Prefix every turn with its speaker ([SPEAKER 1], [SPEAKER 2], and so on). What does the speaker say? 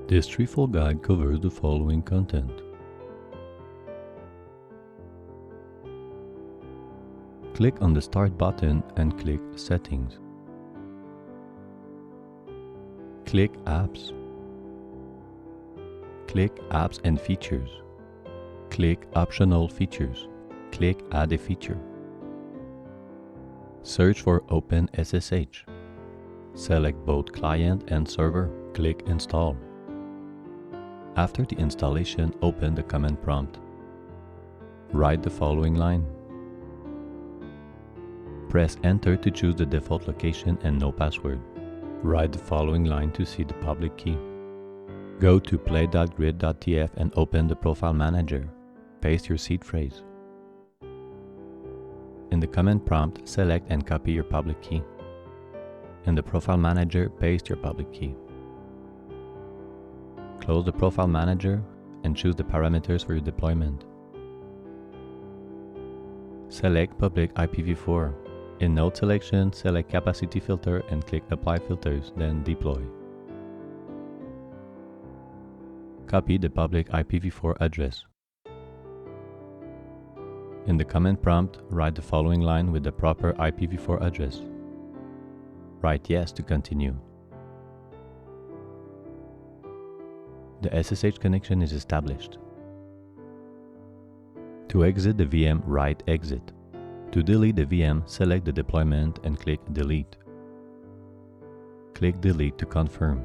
[SPEAKER 1] This ThreeFold guide covers the following content. Click on the Start button and click Settings. Click Apps. Click Apps and Features. Click Optional Features. Click Add a feature. Search for OpenSSH. Select both client and server. Click Install. After the installation, open the command prompt. Write the following line. Press Enter to choose the default location and no password. Write the following line to see the public key. Go to play.grid.tf and open the Profile Manager. Paste your seed phrase. In the command prompt, select and copy your public key. In the Profile Manager, paste your public key. Close the Profile Manager and choose the parameters for your deployment. Select Public IPv4. In Node Selection, select Capacity Filter and click Apply Filters, then Deploy. Copy the public IPv4 address. In the command prompt, write the following line with the proper IPv4 address. Write Yes to continue. The SSH connection is established. To exit the VM, write Exit. To delete the VM, select the deployment and click Delete. Click Delete to confirm.